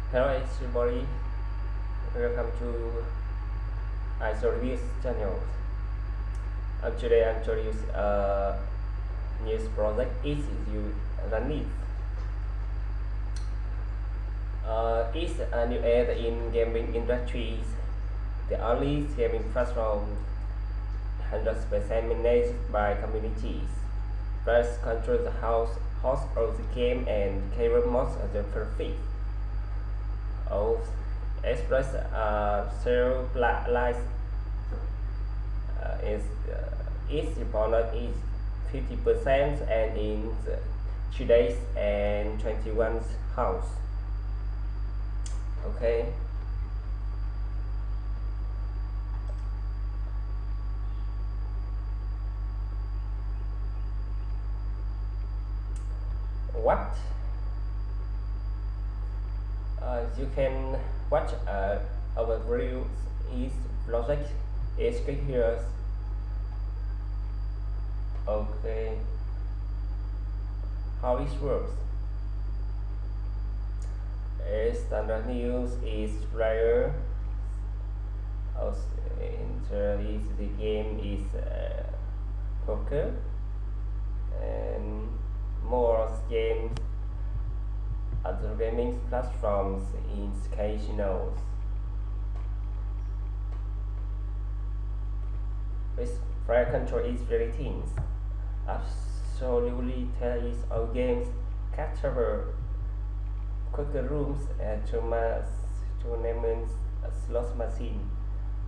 Hello everybody, welcome to Reviews channel. Today I'm introduce a new project. It's URunit. It's a new era in gaming industries. The only gaming platform 100% managed by communities. Players control the host of the game and career modes as the perfect. Of express zero lies is its opponent is 50% and in 2 days and 21 house. Okay. What? You can watch overview is project is here. Okay. How it works? Standard news is player. Introduce the game is poker and more games. Other gaming platforms in casinos. With player control is very things. Absolutely tell is all games capture quicker rooms and tournaments, slot machine,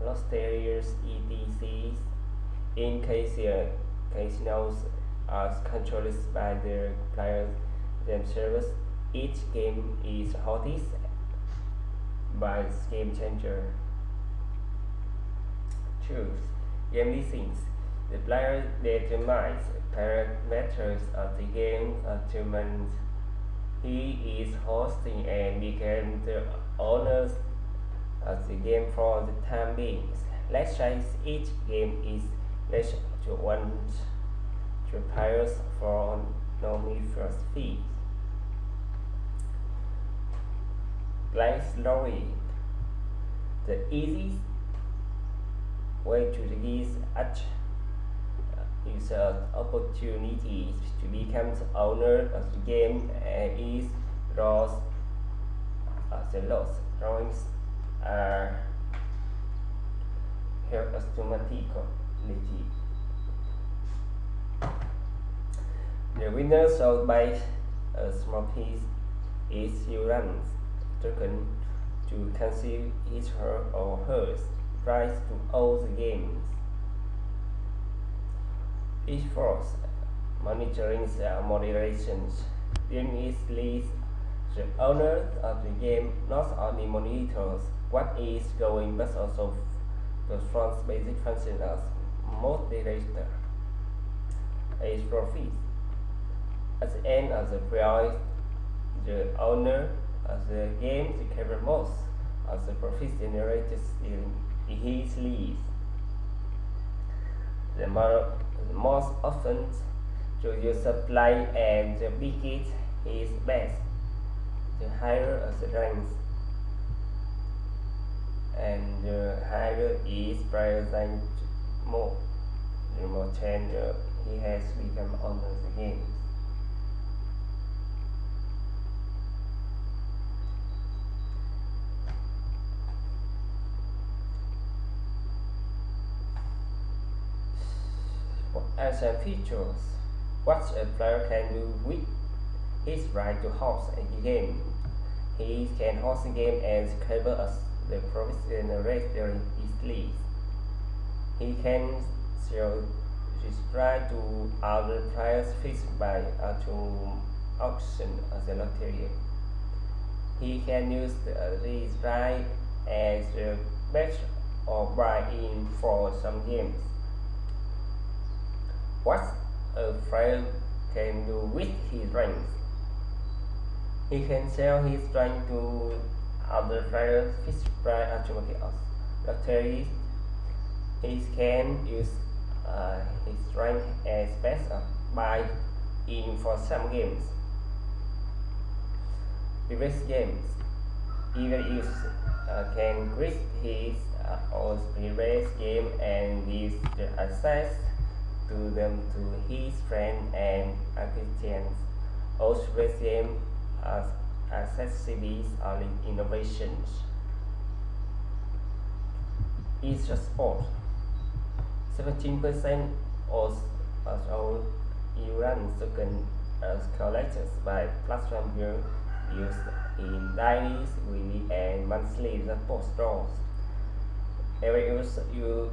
lost areas, ETCs. In casinos are controlled by the players themselves. Each game is hosted by game changer. Choose game listings. The player determines parameters of the game determines he is hosting and becomes the owner of the game for the time being. Let's say each game is less to one to players for no first fee. Play slowly. The easiest way to release user opportunities to become the owner of the game is draws the loss. Drawings are here automatically. The winner sold by a small piece is URunit token to cancel his or her price to all the games. Each force monitoring the moderations. During its release, the owner of the game not only monitors what is going but also performs basic functions as moderator. Its profit. At the end of the period, the owner of the game recovers most of the profits generated in his release. The most often the user play and the bigger is best, the higher the ranks, and the higher is player than more. The more chance he has become owner of the game. As some features, what a player can do with his right to host a game. He can host a game and cover as the profit generated during his release. He can sell his right to other players fixed by to auction as a lottery. He can use this right as a bet or buy-in for some games. What a player can do with his ranks. He can sell his rank to other players fixed price automatic lotteries. He can use his rank as best buy-in for some games. Previous games. even if can create his own race game and gives the access to them to his friends and acquaintances. All race game are accessible only innovations. E-sport 17% of all URunit tokens are collected by platform used in daily, weekly, and monthly report stores. Every user you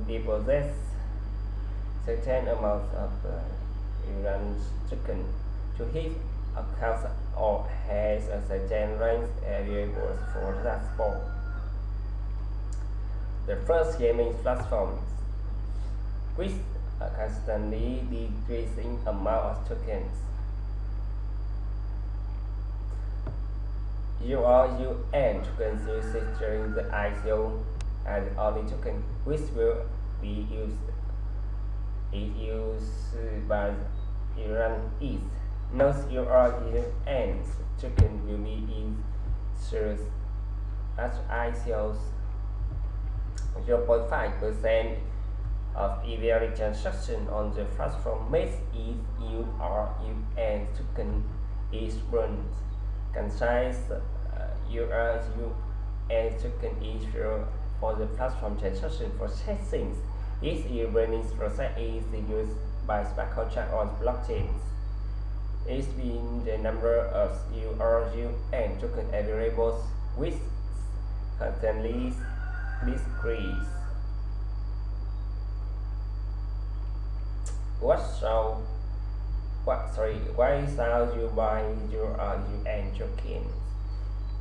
deposit certain amount of URunit token to his account or has a certain range variables for that sport. The first gaming platform with a constantly decreasing amount of tokens. URUN tokens used during the ICO are the only token which will be used. It used by URunit. Most URUN token will be issued at ICOs. 0.5% of every transaction on the platform made is URUN token is run. Concise URUN token issue for the platform transaction processing. This running process is used by smart contract on blockchains. It's been the number of URUN token available with constantly decrease. Why shall you buy URUN tokens?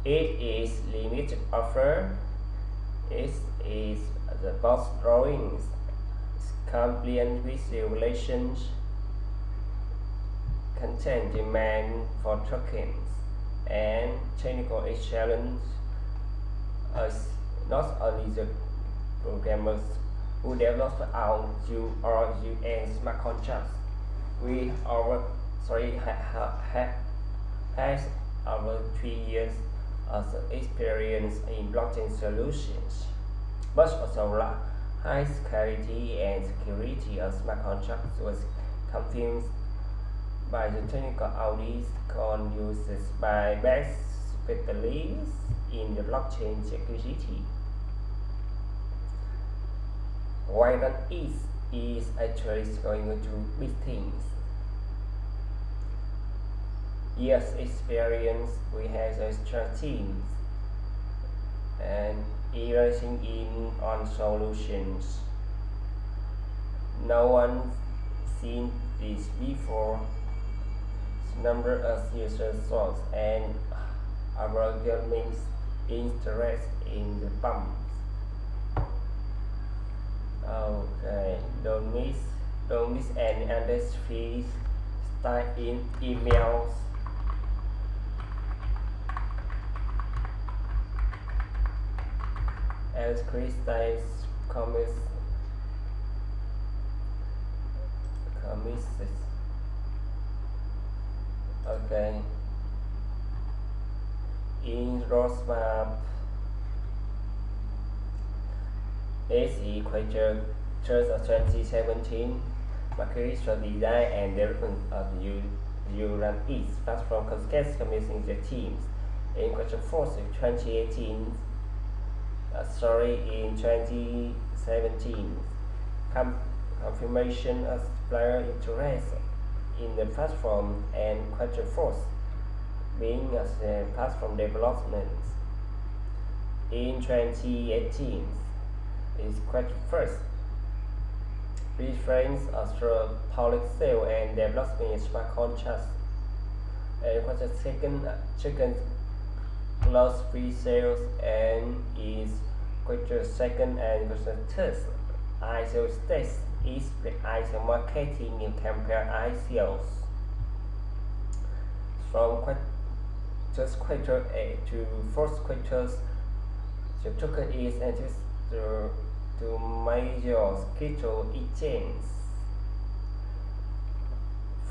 It is limited offer. It is the box drawings, compliant with regulations, content demand for tokens, and technical challenge. Not only the programmers who develop our URUN smart contracts, we has over 3 years of experience in blockchain solutions, but also high security and security of smart contracts was confirmed by the technical audits conducted by best specialists in the blockchain security. Why not is actually going to big things. Years experience, we have a strong teams and investing in on solutions. No one seen this before. Number of user source and algorithmic interest in the pumps. Okay, don't miss any unnecessary style in emails. As Christie's commits. Okay. In roadmap, SE Equator Church of 2017, market design and development of URunit platform context commissioning the teams. In Quarter 4 2018, in 2017, confirmation of supplier interest in the platform and Quarter 4 being as a platform development. In 2018, is Quarter 1st, reference through public sale and development smart contracts. And Quarter 2nd, close pre-sales and is Quarter 2nd and Quarter 3rd. ICO stage is the ICO marketing and compare ICOs. From Quarter 8 to 4th quarters, the token is introduced to major crypto exchanges.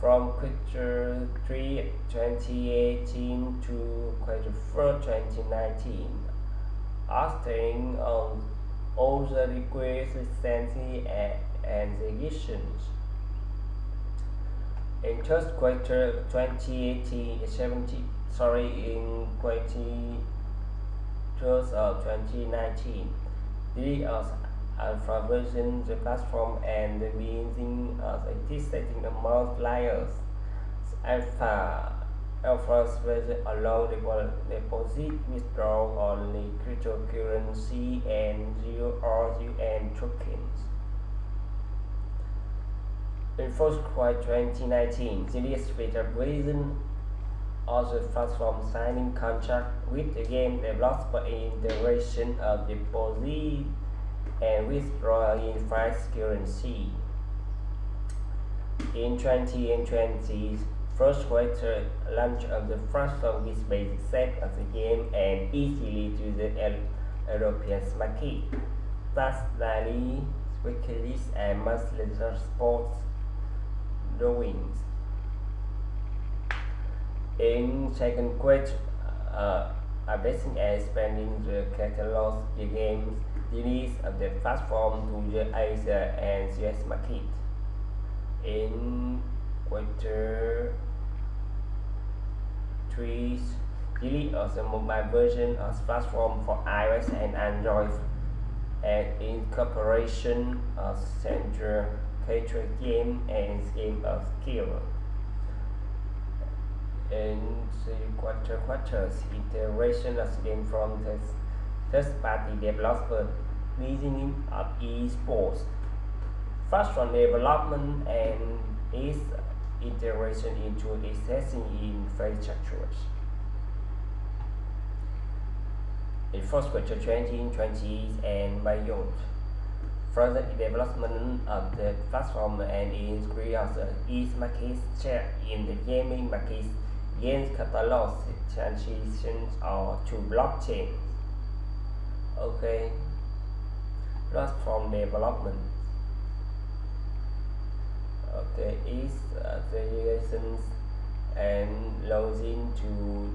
from Q3 2018 to Q4 2019, acting on all the requests recently and the issues. In first quarter 2018, in Q1 of 2019, the alpha version the platform and the beginning of existing among layers. Alpha's version allow deposit, withdraw only cryptocurrency and URUN tokens. In first quarter 2019, Series beta version of the platform signing contract with the game developer integration of deposit and withdrawal in fiat currency. In 2020, first quarter launch of the platform with basic set of the game and easily to the European market. Thus, daily, weekly, and monthly sports drawings. In second quarter, addressing and expanding the catalog the games release of the platform to the Asia and US market. In quarter 3, release of the mobile version of the platform for iOS and Android, and incorporation of central culture game and game of skill. In the quarters, iteration of game from third-party developer, beginning of esports, platform development, and its integration into existing infrastructures. In first quarter 2020 and beyond, further development of the platform and increase of its market share in the gaming market gains catalog transitions or to blockchain. Okay, platform development. Okay, is the relations and login to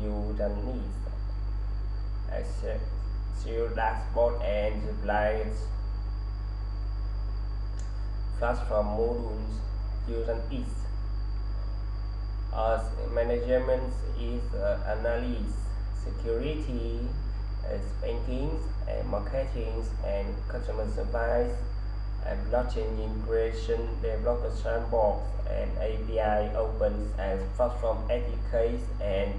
URunit, accept dashboard and supplies platform modules URunit. As management is analysis, security, banking, and marketing, and customer service, and blockchain integration, developer sandbox, and API opens as platform educates and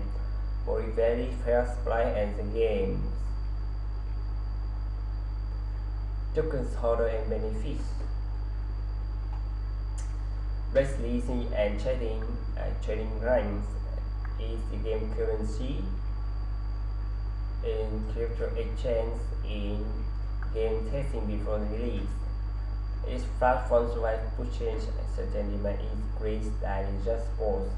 motivate fair play and the games. Tokens holder and benefits. Race leasing and trading ranks is the game currency in crypto exchange in game testing before release. Its platforms wide pushing certain demand increase than just sports,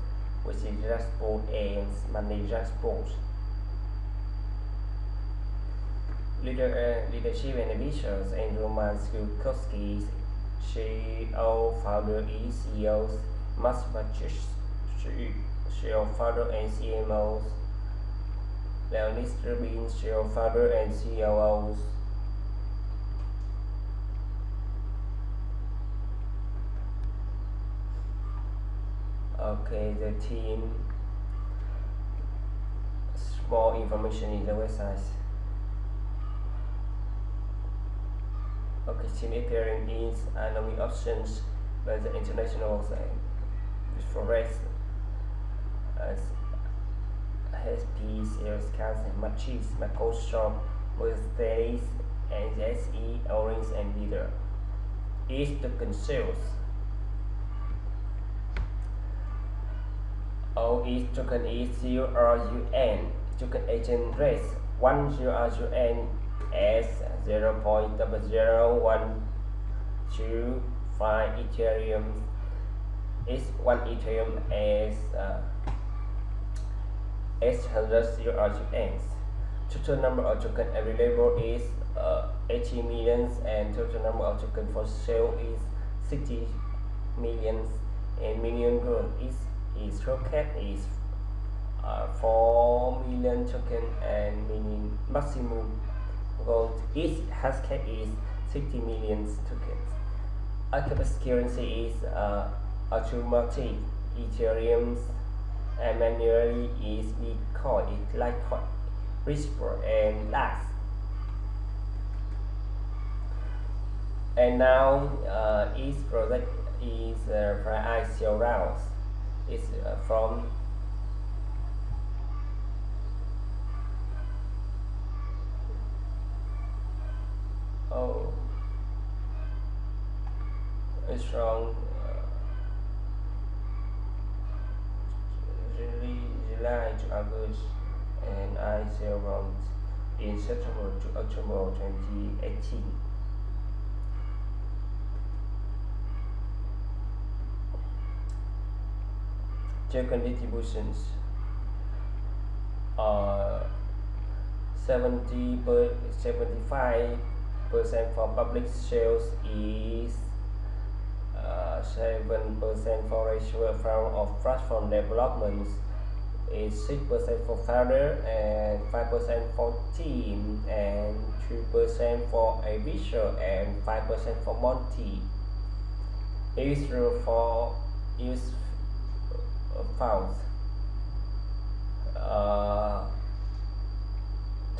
which is just sport and money just sports. Leadership and ambitions and Roman Skulkowski, CEO, founder, CEOs, Massachusetts, CEO, founder, and CMOs, Leonid Rubin, CEO, founder, and COOs. Okay, the team. More information in the website. Okay, team appearing is enemy options by the international forest as HP, Sales Cards, and Machis, Microsoft, Mercedes, and SE, Orange, and Leader. Each token sales. Each token is URUN. Token exchange rate 1 URUN as 0.0012 Ethereum. Is 1 Ethereum as 800 URUNs. Total number of tokens available is 80 million, and total number of tokens for sale is 60 million. and million gold. Its token is 4 million token and maximum gold. Each hashtag is 60 million tokens. Octopus currency is automatic. Ethereum and manually is Bitcoin, it Litecoin, Whisper and last. And now each project is price rounds. It's from it's from July to August, and I sell rounds in September to October 2018. Token distributions are 75% for public sales is 7% for ratio of platform developments is 6% for founder and 5% for team and 3% for a visual and 5% for Monty. Use for use funds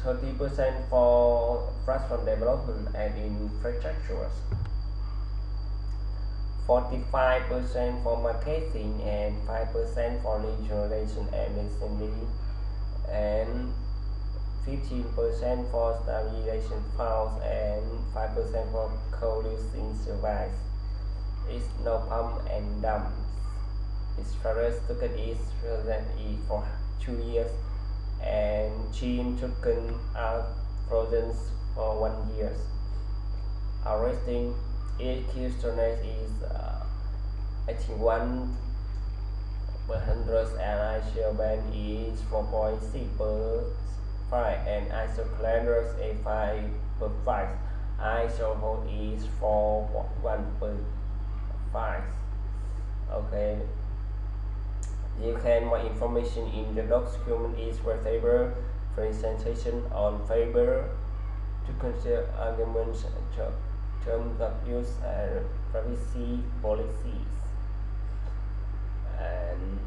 30% for platform development and infrastructures, 45% for marketing and 5% for lead generation and listening, and 15% for stabilization funds and 5% for co-using service. It's no pump and dumps. Its first token is present for 2 years and chain token are frozen for 1 year. Our rating EQ storage is 81 per 100 and ISO band is 4.6 per 5 and ISO clearance is 5 per 5. ISO hold is 4.1 per 5. Okay. You can more information in the document is whatever presentation on favor to consider arguments terms of use and privacy policies. And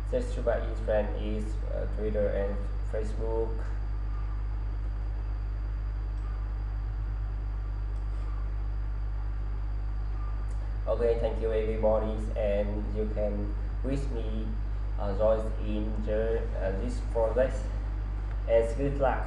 subscribe each friend is Twitter and Facebook. Okay, thank you everybody, and you can wish me join in this project and good luck.